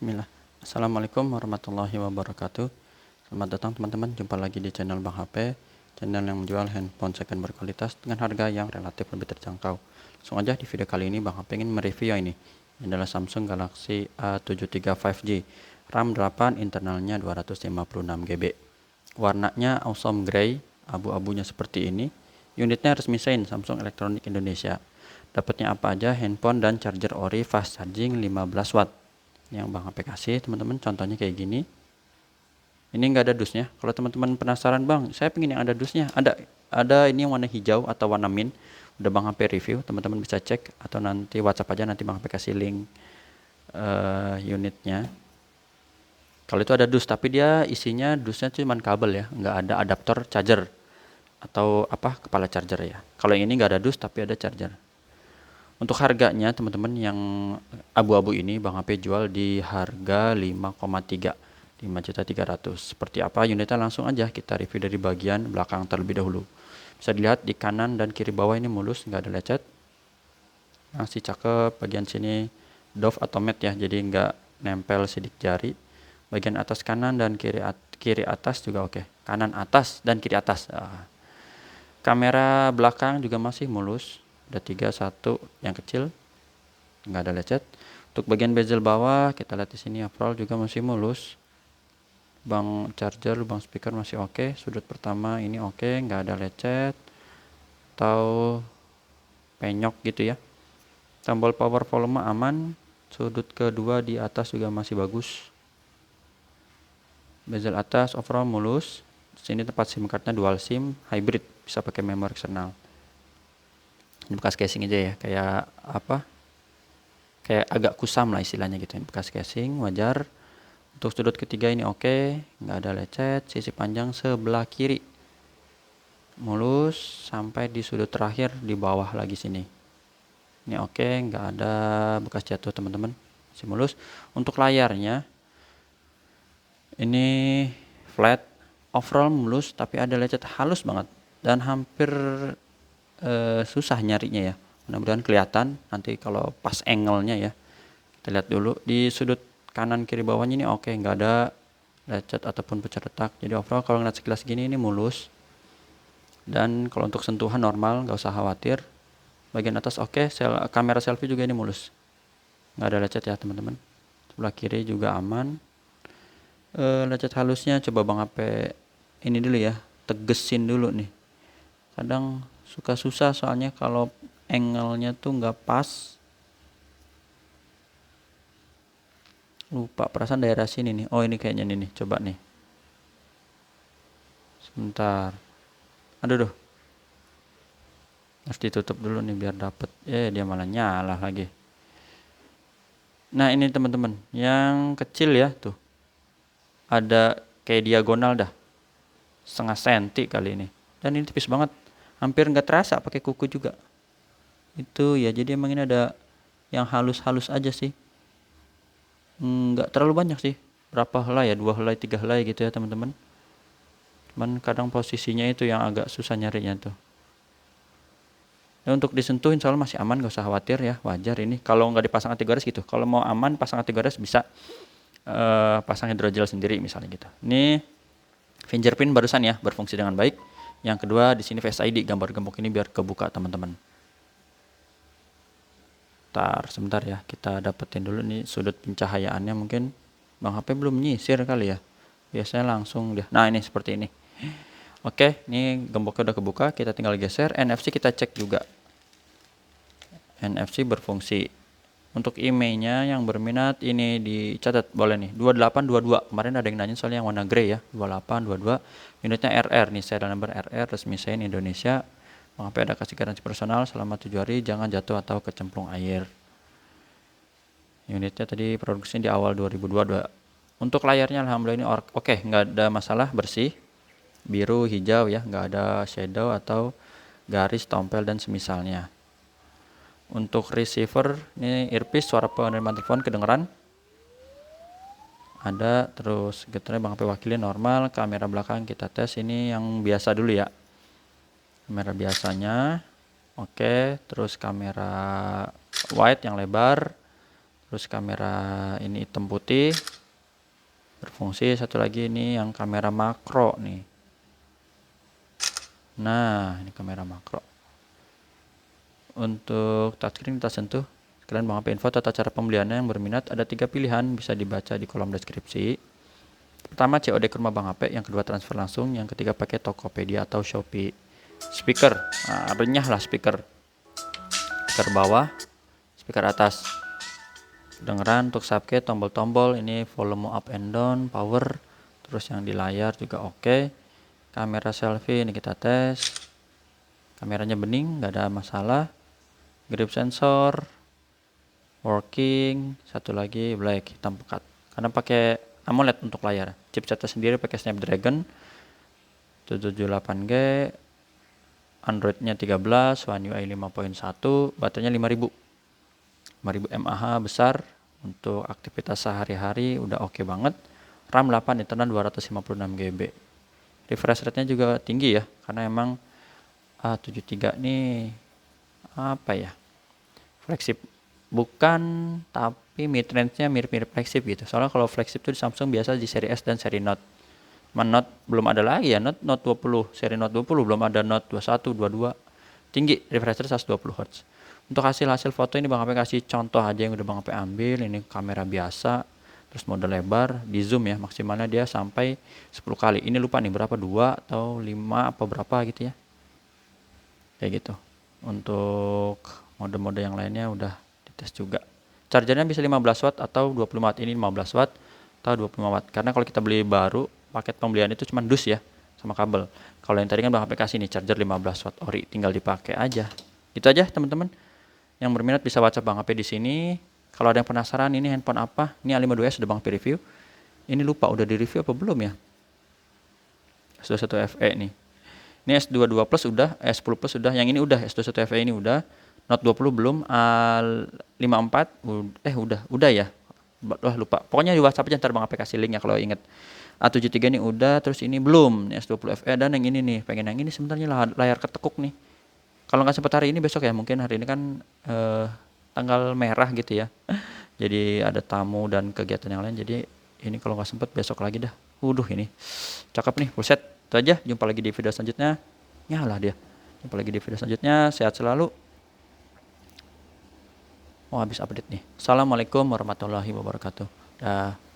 Bismillah. Assalamualaikum warahmatullahi wabarakatuh. Selamat datang teman-teman, jumpa lagi di channel Bang HP, channel yang menjual handphone second berkualitas dengan harga yang relatif lebih terjangkau. Langsung aja di video kali ini Bang HP ingin mereview ini. Ini adalah Samsung Galaxy A73 5G, RAM 8, internalnya 256 GB. Warnanya awesome gray, abu-abunya seperti ini. Unitnya resmi sign Samsung Electronics Indonesia. Dapatnya apa aja? Handphone dan charger ori fast charging 15 watt. Yang Bang HP kasih teman-teman, contohnya kayak gini. Ini nggak ada dusnya. Kalau teman-teman penasaran, Bang, saya pengen yang ada dusnya. Ada ini yang warna hijau atau warna mint. Udah Bang HP review, teman-teman bisa cek atau nanti WhatsApp aja, nanti Bang HP kasih link unitnya. Kalau itu ada dus, tapi dia isinya dusnya cuma kabel ya, nggak ada adaptor charger atau apa kepala charger ya. Kalau yang ini nggak ada dus tapi ada charger. Untuk harganya teman-teman yang abu-abu ini Bang HP jual di harga 5,3, 5.300.000. Seperti apa unitnya, langsung aja kita review dari bagian belakang terlebih dahulu. Bisa dilihat di kanan dan kiri bawah ini mulus, nggak ada lecet. Masih cakep. Bagian sini doff atau matte ya, jadi nggak nempel sidik jari. Bagian atas kanan dan kiri atas juga oke. Kanan atas dan kiri atas. Kamera belakang juga masih mulus. Ada 3, 1 yang kecil, nggak ada lecet. Untuk bagian bezel bawah kita lihat di sini, overall juga masih mulus. Lubang charger, lubang speaker masih oke. Sudut pertama ini oke, nggak ada lecet atau penyok gitu ya. Tombol power volume aman. Sudut kedua di atas juga masih bagus. Bezel atas overall mulus. Sini tempat SIM cardnya dual SIM hybrid, bisa pakai memori eksternal. Ini bekas casing aja ya, kayak apa, kayak agak kusam lah istilahnya gitu. Ini bekas casing, wajar. Untuk sudut ketiga ini oke, nggak ada lecet. Sisi panjang sebelah kiri mulus sampai di sudut terakhir di bawah lagi sini. Ini oke, nggak ada bekas jatuh teman-teman, masih mulus. Untuk layarnya ini flat, overall mulus, tapi ada lecet halus banget dan hampir susah nyarinya ya. Mudah-mudahan kelihatan nanti kalau pas angle-nya ya. Kita lihat dulu di sudut kanan kiri bawahnya ini oke, nggak ada lecet ataupun pecah retak. Jadi overall kalau ngeliat sekilas gini ini mulus. Dan kalau untuk sentuhan normal, nggak usah khawatir. Bagian atas oke, kamera selfie juga ini mulus, nggak ada lecet ya teman-teman. Sebelah kiri juga aman. Lecet halusnya coba Bang HP ini dulu ya, tegesin dulu nih. Kadang suka susah soalnya kalau angle-nya tuh nggak pas. Lupa perasaan daerah sini nih. Oh ini kayaknya nih, coba nih. Sebentar. Aduh, harus ditutup dulu nih biar dapet. Dia malah nyala lagi. Nah ini teman-teman, yang kecil ya tuh. Ada kayak diagonal dah. 1/2 senti kali ini. Dan ini tipis banget. Hampir nggak terasa pakai kuku juga. Itu ya, jadi emang ini ada yang halus-halus aja sih. Nggak terlalu banyak sih. Berapa helai ya? 2 helai, 3 helai gitu ya teman-teman. Cuman kadang posisinya itu yang agak susah nyarinya tuh. Dan untuk disentuh insya Allah masih aman, gak usah khawatir ya, wajar ini. Kalau nggak dipasang anti gores gitu. Kalau mau aman pasang anti gores bisa pasang hidrogel sendiri misalnya gitu. Ini fingerprint barusan ya, berfungsi dengan baik. Yang kedua di sini Face ID, gambar gembok ini biar kebuka teman-teman. Sebentar ya, kita dapetin dulu nih sudut pencahayaannya. Mungkin Bang HP belum nyisir kali ya, biasanya langsung dia. Nah ini seperti ini. Oke, ini gemboknya udah kebuka, kita tinggal geser. NFC kita cek juga, NFC berfungsi. Untuk IMEI-nya yang berminat ini dicatat boleh nih, 2822. Kemarin ada yang nanya soalnya yang warna grey ya, 2822. Unitnya RR nih, serial number RR, resmi sign Indonesia. Bang HP ada kasih garansi personal selama 7 hari, jangan jatuh atau kecemplung air. Unitnya tadi produksinya di awal 2022. Untuk layarnya alhamdulillah ini oke, nggak ada masalah, bersih. Biru, hijau ya, nggak ada shadow atau garis, tompel dan semisalnya. Untuk receiver ini earpiece, suara penerimaan telepon kedengeran. Ada, terus getarnya Bang HP wakilin normal. Kamera belakang kita tes, ini yang biasa dulu ya. Kamera biasanya oke, terus kamera wide yang lebar. Terus kamera ini hitam putih berfungsi. Satu lagi ini yang kamera makro nih. Nah, ini kamera makro. Untuk touchscreen kita sentuh. Sekalian Bang HP info tata cara pembeliannya. Yang berminat ada 3 pilihan, bisa dibaca di kolom deskripsi. Pertama COD ke rumah Bang HP, yang kedua transfer langsung, yang ketiga pakai Tokopedia atau Shopee. Speaker, nah, renyah lah speaker bawah, speaker atas. Dengeran untuk subkey, tombol-tombol ini volume up and down, power, terus yang di layar juga oke. Kamera selfie ini kita tes, kameranya bening, nggak ada masalah. Grip sensor working, satu lagi black, hitam pekat, karena pakai AMOLED untuk layar. Chipsetnya sendiri pakai Snapdragon 778G, Androidnya 13, One UI 5.1, baterainya 5000 mAh, besar. Untuk aktivitas sehari-hari udah oke banget. RAM 8, internal 256 GB. Refresh rate-nya juga tinggi ya, karena emang A73 nih apa ya, flagship bukan, tapi mid range-nya mirip-mirip flagship gitu. Soalnya kalau flagship tuh di Samsung biasa di seri S dan seri Note. Note belum ada lagi ya, Note 20, seri Note 20 belum ada, Note 21, 22. Tinggi, refresh rate 120 Hz. Untuk hasil foto ini Bang HP kasih contoh aja yang udah Bang HP ambil. Ini kamera biasa, terus mode lebar, di zoom ya, maksimalnya dia sampai 10 kali. Ini lupa nih berapa, 2 atau 5 apa berapa gitu ya. Kayak gitu. Untuk mode-mode yang lainnya udah dites juga. Chargernya bisa 15 watt atau 25 watt. Ini 15 watt atau 25 watt. Karena kalau kita beli baru, paket pembelian itu cuma dus ya, sama kabel. Kalau yang tadi kan Bang HP kasih nih charger 15 watt ori, tinggal dipakai aja. Gitu aja teman-teman. Yang berminat bisa WhatsApp Bang HP di sini. Kalau ada yang penasaran ini handphone apa, ini A52s sudah Bang HP review. Ini lupa udah di review apa belum ya? S21 FE nih. Ini S22 Plus udah, S10 Plus udah, yang ini udah, S21 FE ini udah. Note 20 belum, A54 udah ya. Wah lupa. Pokoknya di WhatsApp aja ntar Bang HP kasih link ya kalau inget. A73 ini udah, terus ini belum, ini S20 FE, dan yang ini nih, pengen yang ini sebenarnya layar ketekuk nih. Kalau nggak sempat hari ini besok ya, mungkin hari ini kan tanggal merah gitu ya. Jadi ada tamu dan kegiatan yang lain, jadi ini kalau nggak sempat besok lagi dah. Ini cakep nih, full set. Itu aja, jumpa lagi di video selanjutnya. Nyala dia. Jumpa lagi di video selanjutnya, sehat selalu. Habis update nih. Assalamualaikum warahmatullahi wabarakatuh. Dah.